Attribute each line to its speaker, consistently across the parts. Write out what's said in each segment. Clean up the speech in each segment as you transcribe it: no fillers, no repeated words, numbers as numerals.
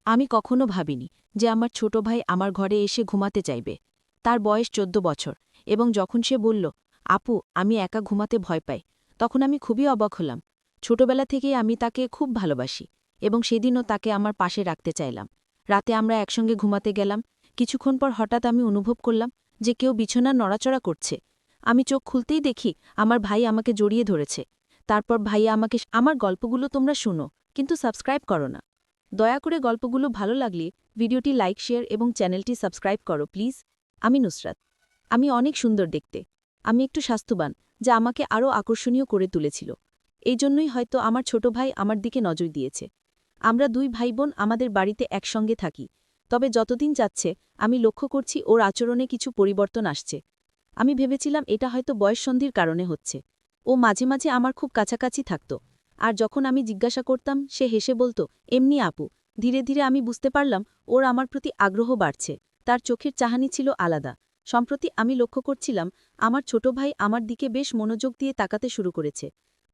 Speaker 1: আমি কখনো ভাবিনি যে আমার ছোট ভাই আমার ঘরে এসে ঘুমাতে চাইবে। তার বয়স ১৪ বছর এবং যখন সে বলল, আপু আমি একা ঘুমাতে ভয় পাই, তখন আমি খুবই অবাক হলাম। ছোটবেলা থেকেই আমি তাকে খুব ভালোবাসি এবং সেদিনও তাকে আমার পাশে রাখতে চাইলাম। রাতে আমরা একসঙ্গে ঘুমাতে গেলাম। কিছুক্ষণ পর হঠাৎ আমি অনুভব করলাম যে কেউ বিছানার নড়াচড়া করছে। আমি চোখ খুলতেই দেখি আমার ভাই আমাকে জড়িয়ে ধরেছে। তারপর ভাইয়া আমাকে, আমার গল্পগুলো তোমরা শুনো, কিন্তু সাবস্ক্রাইব করো না। দয়া করে গল্পগুলো ভালো লাগলে ভিডিওটি লাইক, শেয়ার এবং চ্যানেলটি সাবস্ক্রাইব করো প্লিজ। আমি নুসরাত। আমি অনেক সুন্দর দেখতে। আমি একটু স্বাস্থ্যবান, যা আমাকে আরও আকর্ষণীয় করে তুলেছিল। এই জন্যই হয়তো আমার ছোট ভাই আমার দিকে নজর দিয়েছে। আমরা দুই ভাইবোন আমাদের বাড়িতে একসঙ্গে থাকি। তবে যতদিন যাচ্ছে আমি লক্ষ্য করছি ওর আচরণে কিছু পরিবর্তন আসছে। আমি ভেবেছিলাম এটা হয়তো বয়ঃসন্ধির কারণে হচ্ছে। ও মাঝে মাঝে আমার খুব কাছাকাছি থাকত। আর যখন আমি জিজ্ঞাসা করতাম সে হেসে বলতো, এমনি আপু। ধীরে ধীরে আমি বুঝতে পারলাম ওর আমার প্রতি আগ্রহ বাড়ছে। তার চোখের চাহানি ছিল আলাদা। সম্প্রতি আমি লক্ষ্য করছিলাম আমার ছোট ভাই আমার দিকে বেশ মনোযোগ দিয়ে তাকাতে শুরু করেছে।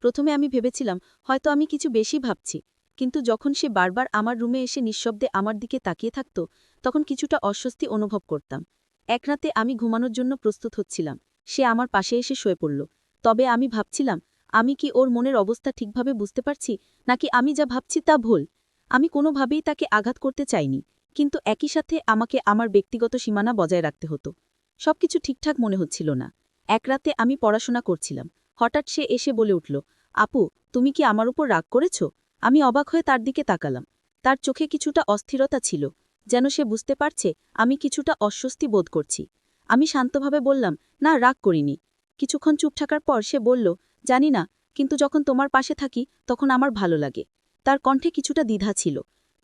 Speaker 1: প্রথমে আমি ভেবেছিলাম হয়তো আমি কিছু বেশি ভাবছি, কিন্তু যখন সে বারবার আমার রুমে এসে নিঃশব্দে আমার দিকে তাকিয়ে থাকত, তখন কিছুটা অস্বস্তি অনুভব করতাম। এক রাতে আমি ঘুমানোর জন্য প্রস্তুত হচ্ছিলাম। সে আমার পাশে এসে শুয়ে পড়ল। তবে আমি ভাবছিলাম, আমি কি ওর মনের অবস্থা ঠিকভাবে বুঝতে পারছি, নাকি আমি যা ভাবছি তা ভুল। আমি কোনোভাবেই তাকে আঘাত করতে চাইনি, কিন্তু একই সাথে আমাকে আমার ব্যক্তিগত সীমানা বজায় রাখতে হতো। সবকিছু ঠিকঠাক মনে হচ্ছিল না। এক রাতে আমি পড়াশোনা করছিলাম। হঠাৎ সে এসে বলে উঠল, আপু তুমি কি আমার উপর রাগ করেছ? আমি অবাক হয়ে তার দিকে তাকালাম। তার চোখে কিছুটা অস্থিরতা ছিল, যেন সে বুঝতে পারছে আমি কিছুটা অস্বস্তি বোধ করছি। আমি শান্তভাবে বললাম, না রাগ করিনি। কিছুক্ষণ চুপ থাকার পর সে বলল, জানি না, কিন্তু যখন তোমার পাশে থাকি তখন আমার ভালো লাগে। তার কণ্ঠে কিছুটা দ্বিধা ছিল,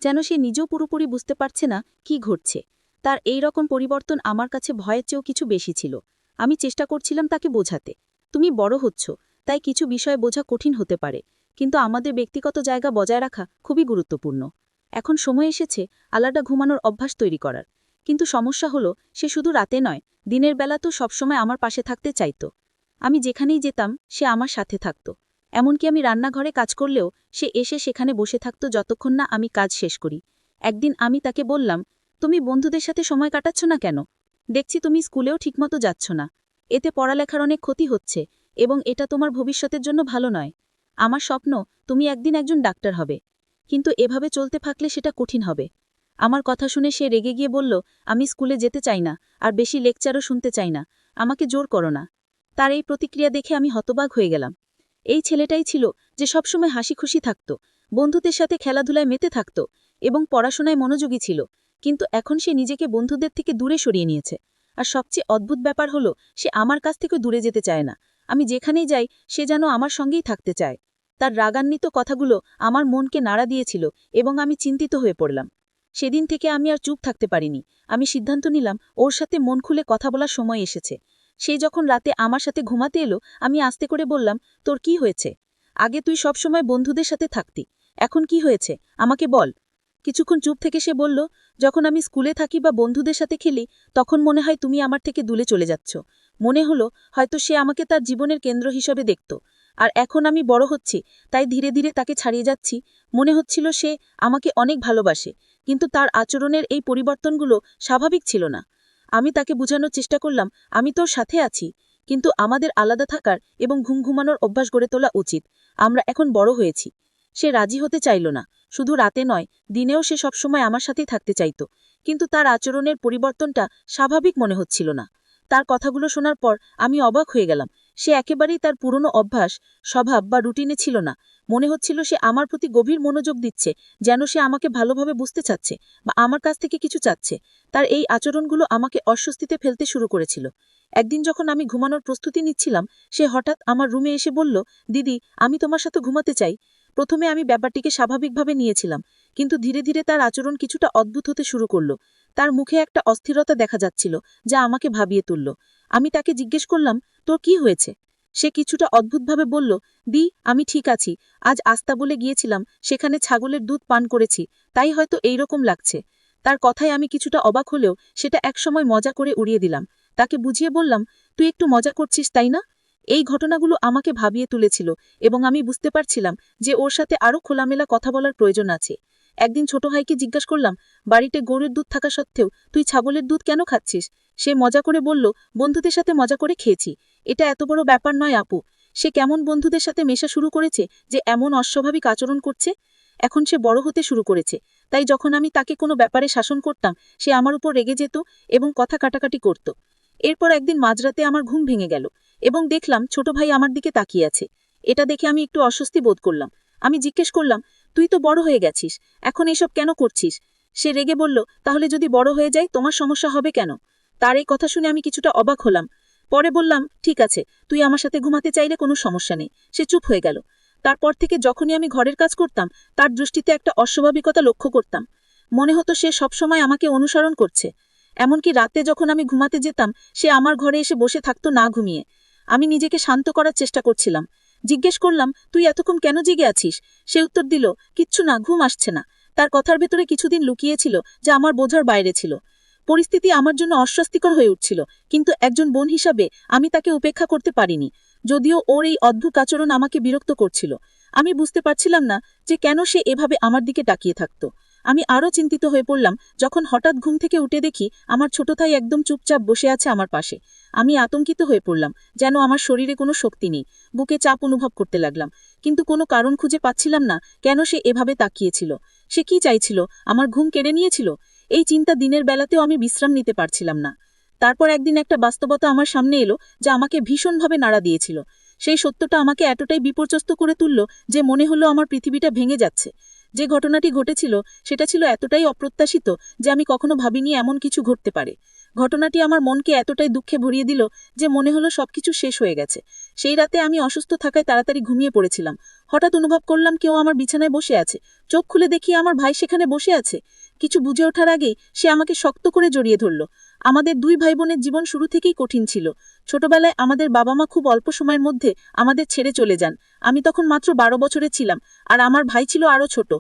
Speaker 1: যেন সে নিজেও পুরোপুরি বুঝতে পারছে না কি ঘটছে। তার এই রকম পরিবর্তন আমার কাছে ভয়ের চেয়েও কিছু বেশি ছিল। আমি চেষ্টা করছিলাম তাকে বোঝাতে, তুমি বড় হচ্ছ, তাই কিছু বিষয় বোঝা কঠিন হতে পারে, কিন্তু আমাদের ব্যক্তিগত জায়গা বজায় রাখা খুবই গুরুত্বপূর্ণ। এখন সময় এসেছে আলাদা ঘুমানোর অভ্যাস তৈরি করার। কিন্তু সমস্যা হলো সে শুধু রাতে নয়, দিনের বেলা তো সবসময় আমার পাশে থাকতে চাইত। আমি যেখানেই যেতাম সে আমার সাথে থাকত। এমনকি আমি রান্নাঘরে কাজ করলেও সে এসে সেখানে বসে থাকত যতক্ষণ না আমি কাজ শেষ করি। একদিন আমি তাকে বললাম, তুমি বন্ধুদের সাথে সময় কাটাচ্ছ না কেন? দেখছি তুমি স্কুলেও ঠিকমতো যাচ্ছ না। এতে পড়ালেখার অনেক ক্ষতি হচ্ছে এবং এটা তোমার ভবিষ্যতের জন্য ভালো নয়। আমার স্বপ্ন তুমি একদিন একজন ডাক্তার হবে, কিন্তু এভাবে চলতে থাকলে সেটা কঠিন হবে। আমার কথা শুনে সে রেগে গিয়ে বলল, আমি স্কুলে যেতে চাই না, আর বেশি লেকচারও শুনতে চাই না, আমাকে জোর করো না। তার এই প্রতিক্রিয়া দেখে আমি হতবাক হয়ে গেলাম। এই ছেলেটাই ছিল যে সবসময় হাসি খুশি থাকত, বন্ধুদের সাথে খেলাধুলায় মেতে থাকত এবং পড়াশোনায় মনোযোগী ছিল, কিন্তু এখন সে নিজেকে বন্ধুদের থেকে দূরে সরিয়ে নিয়েছে। আর সবচেয়ে অদ্ভুত ব্যাপার হলো সে আমার কাছ থেকে দূরে যেতে চায় না। আমি যেখানেই যাই সে যেন আমার সঙ্গেই থাকতে চায়। তার রাগান্বিত কথাগুলো আমার মনকে নাড়া দিয়েছিল এবং আমি চিন্তিত হয়ে পড়লাম। সেদিন থেকে আমি আর চুপ থাকতে পারিনি। আমি সিদ্ধান্ত নিলাম ওর সাথে মন খুলে কথা বলার সময় এসেছে। সে যখন রাতে আমার সাথে ঘুমাতে এলো, আমি আস্তে করে বললাম, তোর কি হয়েছে? আগে তুই সবসময় বন্ধুদের সাথে থাকতি, এখন কি হয়েছে আমাকে বল। কিছুক্ষণ চুপ থেকে সে বলল, যখন আমি স্কুলে থাকি বা বন্ধুদের সাথে খেলি, তখন মনে হয় তুমি আমার থেকে দূরে চলে যাচ্ছ। মনে হলো হয়তো সে আমাকে তার জীবনের কেন্দ্র হিসেবে দেখত। আর এখন আমি বড় হচ্ছি, তাই ধীরে ধীরে তাকে ছাড়িয়ে যাচ্ছি। মনে হচ্ছিল সে আমাকে অনেক ভালোবাসে, কিন্তু তার আচরণের এই পরিবর্তনগুলো স্বাভাবিক ছিল না। আমি তাকে বোঝানোর চেষ্টা করলাম, আমি তোর সাথে আছি, কিন্তু আমাদের আলাদা থাকার এবং ঘুমানোর অভ্যাস গড়ে তোলা উচিত। আমরা এখন বড় হয়েছি। সে রাজি হতে চাইল না। শুধু রাতে নয়, দিনেও সে সবসময় আমার সাথেই থাকতে চাইত, কিন্তু তার আচরণের পরিবর্তনটা স্বাভাবিক মনে হচ্ছিল না। তার কথাগুলো শোনার পর আমি অবাক হয়ে গেলাম। সে একেবারেই তার পুরনো অভ্যাস, স্বভাব বা রুটিনে ছিল না। মনে হচ্ছিল সে আমার প্রতি গভীর মনোযোগ দিচ্ছে, যেন সে আমাকে ভালোভাবে বুঝতে চাচ্ছে বা আমার কাছ থেকে কিছু চাচ্ছে। তার এই আচরণগুলো আমাকে অস্বস্তিতে ফেলতে শুরু করেছিল। একদিন যখন আমি ঘুমানোর প্রস্তুতি নিচ্ছিলাম, সে হঠাৎ আমার রুমে এসে বলল, দিদি আমি তোমার সাথে ঘুমাতে চাই। প্রথমে আমি ব্যাপারটিকে স্বাভাবিকভাবে নিয়েছিলাম, কিন্তু ধীরে ধীরে তার আচরণ কিছুটা অদ্ভুত হতে শুরু করল। তার মুখে একটা অস্থিরতা দেখা যাচ্ছিল, যা আমাকে ভাবিয়ে তুলল। আমি তাকে জিজ্ঞেস করলাম, তোর কি হয়েছে? সে কিছুটা অদ্ভুতভাবে বলল, দি আমি ঠিক আছি, আজ আস্তাবলে গিয়েছিলাম, সেখানে ছাগলের দুধ পান করেছি, তাই হয়তো এইরকম লাগছে। তার কথায় আমি কিছুটা অবাক হলেও সেটা একসময় মজা করে উড়িয়ে দিলাম। তাকে বুঝিয়ে বললাম, তুই একটু মজা করছিস তাই না? এই ঘটনাগুলো আমাকে ভাবিয়ে তুলেছিল এবং আমি বুঝতে পারছিলাম যে ওর সাথে আরও খোলামেলা কথা বলার প্রয়োজন আছে।
Speaker 2: একদিন ছোট ভাইকে জিজ্ঞাসা করলাম, বাড়িতে গরুর দুধ থাকা সত্ত্বেও তুই ছাগলের দুধ কেন খাচ্ছিস? সে মজা করে বলল, বন্ধুদের সাথে মজা করে খেয়েছি। এটা এত বড় ব্যাপার নয় আপু। সে কেমন বন্ধুদের সাথে মেশা শুরু করেছে যে এমন অস্বাভাবিক আচরণ করছে। এখন সে বড় হতে শুরু করেছে, তাই যখন আমি তাকে কোনো ব্যাপারে শাসন করতাম সে আমার উপর রেগে যেত এবং কথা কাটাকাটি করত। এরপর একদিন মাঝরাতে আমার ঘুম ভেঙে গেল এবং দেখলাম ছোট ভাই আমার দিকে তাকিয়ে আছে। এটা দেখে আমি একটু অস্বস্তি বোধ করলাম। আমি জিজ্ঞেস করলাম, তুই তো বড় হয়ে গেছিস, এখন এসব কেন করছিস? সে রেগে বলল, তাহলে যদি বড় হয়ে যায় তোমার সমস্যা হবে কেন? তার এই কথা শুনে আমি কিছুটা অবাক হলাম। পরে বললাম, ঠিক আছে, তুই আমার সাথে ঘুমাতে চাইলে কোনো সমস্যা নেই। সে চুপ হয়ে গেল। তারপর থেকে যখনই আমি ঘরের কাজ করতাম তার দৃষ্টিতে একটা অস্বাভাবিকতা লক্ষ্য করতাম। মনে হতো সে সবসময় আমাকে অনুসরণ করছে। এমনকি রাতে যখন আমি ঘুমাতে যেতাম সে আমার ঘরে এসে বসে থাকতো না ঘুমিয়ে। আমি নিজেকে শান্ত করার চেষ্টা করছিলাম। জিজ্ঞেস করলাম, তুই এতক্ষণ কেন জেগে আছিস? সে উত্তর দিল, কিচ্ছু না, ঘুম আসছে না। তার কথার ভেতরে কিছুদিন লুকিয়েছিল যা আমার বোঝার বাইরে ছিল। পরিস্থিতি আমার জন্য অস্বস্তিকর হয়ে উঠছিল, কিন্তু একজন বোন হিসাবে আমি তাকে উপেক্ষা করতে পারিনি। যদিও ওর এই অদ্ভুত আচরণ আমাকে বিরক্ত করছিল, আমি বুঝতে পারছিলাম না যে কেন সে এভাবে আমার দিকে তাকিয়ে থাকত। আমি আরও চিন্তিত হয়ে পড়লাম যখন হঠাৎ ঘুম থেকে উঠে দেখি আমার ছোট ভাই একদম চুপচাপ বসে আছে আমার পাশে। আমি আতঙ্কিত হয়ে পড়লাম, যেন আমার শরীরে কোনো শক্তি নেই। বুকে চাপ অনুভব করতে লাগলাম, কিন্তু কোনো কারণ খুঁজে পাচ্ছিলাম না কেন সে এভাবে তাকিয়েছিল। সে কি চাইছিল? আমার ঘুম কেড়ে নিয়েছিল? এই চিন্তা দিনের বেলাতেও আমি বিশ্রাম নিতে পারছিলাম না। তারপর একদিন একটা বাস্তবতা আমার সামনে এলো যা আমাকে ভীষণভাবে নাড়া দিয়েছিল। সেই সত্যটা আমাকে এতটাই বিপর্যস্ত করে তুলল যে মনে হলো আমার পৃথিবীটা ভেঙে যাচ্ছে। যে ঘটনাটি ঘটেছিল সেটা ছিল এতটাই অপ্রত্যাশিত যে আমি কখনো ভাবিনি এমন কিছু ঘটতে পারে। ঘটনাটি আমার মনকে এতটাই দুঃখে ভরিয়ে দিল যে মনে হলো সবকিছু শেষ হয়ে গেছে। সেই রাতে আমি অসুস্থ থাকায় তাড়াতাড়ি ঘুমিয়ে পড়েছিলাম। হঠাৎ অনুভব করলাম কেউ আমার বিছানায় বসে আছে। চোখ খুলে দেখি আমার ভাই সেখানে বসে আছে। কিছু বুঝে ওঠার আগেই সে আমাকে শক্ত করে জড়িয়ে ধরল। আমাদের দুই ভাই বোনের জীবন শুরু থেকেই কঠিন ছিল। ছোটবেলায় আমাদের বাবা মা খুব অল্প সময়ের মধ্যে আমাদের ছেড়ে চলে যান। আমি তখন মাত্র 12 বছরের ছিলাম, আর আমার ভাই ছিল আরও ছোট।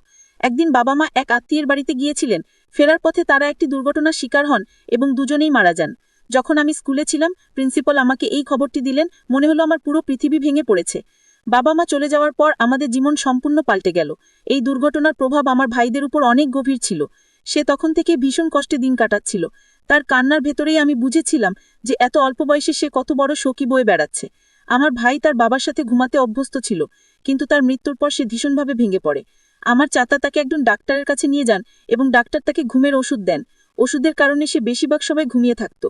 Speaker 2: একদিন বাবা মা এক আত্মীয়ের বাড়িতে গিয়েছিলেন। ফেরার পথে তারা একটি দুর্ঘটনার শিকার হন এবং দুজনেই মারা যান। যখন আমি স্কুলে ছিলাম প্রিন্সিপাল আমাকে এই খবরটি দিলেন, মনে হলো আমার পুরো পৃথিবী ভেঙে পড়েছে। বাবা মা চলে যাওয়ার পর আমাদের জীবন সম্পূর্ণ পাল্টে গেল। এই দুর্ঘটনার প্রভাব আমার ভাইদের উপর অনেক গভীর ছিল। সে তখন থেকে ভীষণ কষ্টে দিন কাটাচ্ছিল। তার কান্নার ভেতরেই আমি বুঝেছিলাম যে এত অল্প বয়সে সে কত বড় শোকই বয়ে বেড়াচ্ছে। আমার ভাই তার বাবার সাথে ঘুমাতে অভ্যস্ত ছিল, কিন্তু তার মৃত্যুর পর সে ভীষণভাবে ভেঙে পড়ে। আমার চাচা তাকে একজন ডাক্তারের কাছে নিয়ে যান এবং ডাক্তার তাকে ঘুমের ওষুধ দেন। ওষুধের কারণে সে বেশিরভাগ সময় ঘুমিয়ে থাকত।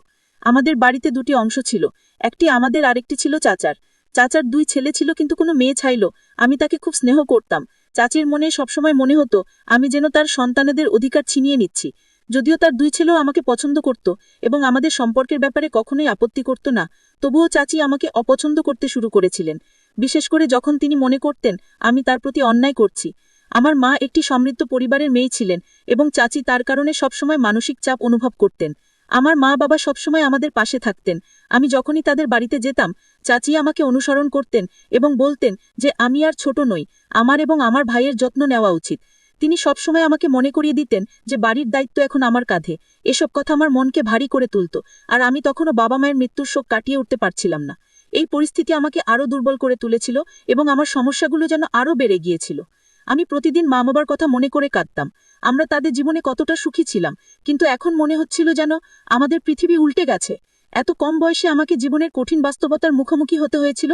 Speaker 2: আমাদের বাড়িতে দুটি অংশ ছিল, একটি আমাদের আরেকটি ছিল চাচার। চাচার 2 ছেলে ছিল কিন্তু কোনো মেয়ে ছাইল। আমি তাকে খুব স্নেহ করতাম। চাচির মনে সবসময় মনে হতো আমি যেন তার সন্তানদের অধিকার ছিনিয়ে নিচ্ছি। যদিও তার 2 ছেলেও আমাকে পছন্দ করত এবং আমাদের সম্পর্কের ব্যাপারে কখনোই আপত্তি করত না, তবুও চাচি আমাকে অপছন্দ করতে শুরু করেছিলেন, বিশেষ করে যখন তিনি মনে করতেন আমি তার প্রতি অন্যায় করছি। আমার মা একটি সমৃদ্ধ পরিবারের মেয়ে ছিলেন এবং চাচি তার কারণে সবসময় মানসিক চাপ অনুভব করতেন। আমার মা বাবা সবসময় আমাদের পাশে থাকতেন। আমি যখনই তাদের বাড়িতে যেতাম চাচি আমাকে অনুসরণ করতেন এবং বলতেন যে আমি আর ছোট নই, আমার এবং আমার ভাইয়ের যত্ন নেওয়া উচিত। তিনি সবসময় আমাকে মনে করিয়ে দিতেন যে বাড়ির দায়িত্ব এখন আমার কাঁধে। এসব কথা আমার মনকে ভারী করে তুলত, আর আমি তখনও বাবা মায়ের মৃত্যুর শোক কাটিয়ে উঠতে পারছিলাম না। এই পরিস্থিতি আমাকে আরও দুর্বল করে তুলেছিল এবং আমার সমস্যাগুলো যেন আরও বেড়ে গিয়েছিল। আমি প্রতিদিন মা বাবার কথা মনে করে কাঁদতাম। আমরা তাদের জীবনে কতটা সুখী ছিলাম, কিন্তু এখন মনে হচ্ছিল যেন আমাদের পৃথিবী উল্টে গেছে। এত কম বয়সে আমাকে জীবনের কঠিন বাস্তবতার মুখোমুখি হতে হয়েছিল।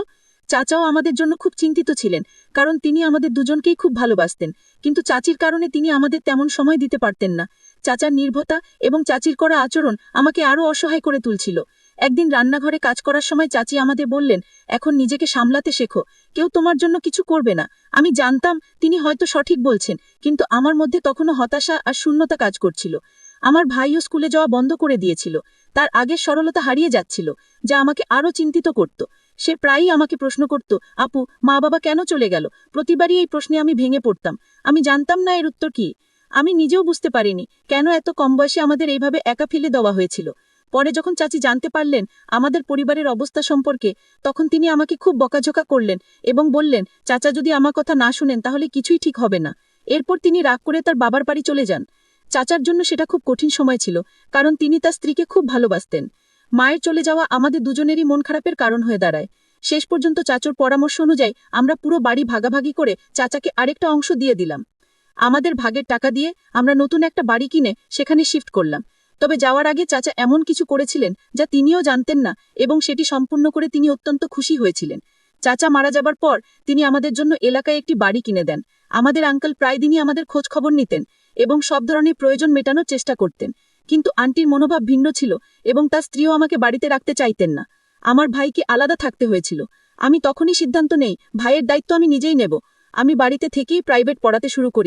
Speaker 2: চাচাও আমাদের জন্য খুব চিন্তিত ছিলেন, কারণ তিনি আমাদের দুজনকেই খুব ভালোবাসতেন, কিন্তু চাচির কারণে তিনি আমাদের তেমন সময় দিতে পারতেন না। চাচার নির্ভরতা এবং চাচির করা আচরণ আমাকে আরও অসহায় করে তুলছিল। একদিন রান্নাঘরে কাজ করার সময় চাচি আমাদের বললেন, এখন নিজেকে সামলাতে শেখো, কেউ তোমার জন্য কিছু করবে না। আমি জানতাম তিনি হয়তো সঠিক বলছেন, কিন্তু আমার মধ্যে তখনও হতাশা আর শূন্যতা কাজ করছিল। আমার ভাইও স্কুলে যাওয়া বন্ধ করে দিয়েছিল। তার আগের সরলতা হারিয়ে যাচ্ছিল, যা আমাকে আরও চিন্তিত করত। সে প্রায়ই আমাকে প্রশ্ন করত, আপু, মা বাবা কেন চলে গেল? প্রতিবারই এই প্রশ্নে আমি ভেঙে পড়তাম। আমি জানতাম না এর উত্তর কি। আমি নিজেও বুঝতে পারিনি কেন এত কম বয়সে আমাদের এইভাবে একা ফেলে দেওয়া হয়েছিল। পরে যখন চাচি জানতে পারলেন আমাদের পরিবারের অবস্থা সম্পর্কে, তখন তিনি আমাকে খুব বকাঝকা করলেন এবং বললেন চাচা যদি আমার কথা না শুনেন তাহলে কিছুই ঠিক হবে না। এরপর তিনি রাগ করে তার বাবার বাড়ি চলে যান। চাচার জন্য সেটা খুব কঠিন সময় ছিল, কারণ তিনি তার স্ত্রীকে খুব ভালোবাসতেন। মায়ের চলে যাওয়া আমাদের দুজনেরই মন খারাপের কারণ হয়ে দাঁড়ায়। শেষ পর্যন্ত চাচুর পরামর্শ অনুযায়ী আমরা পুরো বাড়ি ভাগাভাগি করে চাচাকে আরেকটা অংশ দিয়ে দিলাম। আমাদের ভাগের টাকা দিয়ে আমরা নতুন একটা বাড়ি কিনে সেখানে শিফট করলাম। তবে যাওয়ার আগে চাচা এমন কিছু করেছিলেন যা তিনিও জানতেন না, এবং সেটি সম্পূর্ণ করে তিনি অত্যন্ত খুশি হয়েছিলেন। চাচা মারা যাবার পর তিনি আমাদের জন্য এলাকায় একটি বাড়ি কিনে দেন। আমাদের আঙ্কেল প্রায় দিনই আমাদের খোঁজ খবর নিতেন এবং সব ধরনের প্রয়োজন মেটানোর চেষ্টা করতেন। কিন্তু আন্টির মনোভাব ভিন্ন ছিল এবং তার স্ত্রীও আমাকে বাড়িতে রাখতে চাইতেন না। আমার ভাইকে আলাদা থাকতে হয়েছিল। আমি তখনই সিদ্ধান্ত নেই ভাইয়ের দায়িত্ব আমি নিজেই নেব। আমি বাড়িতে থেকেই প্রাইভেট পড়াতে শুরু করি।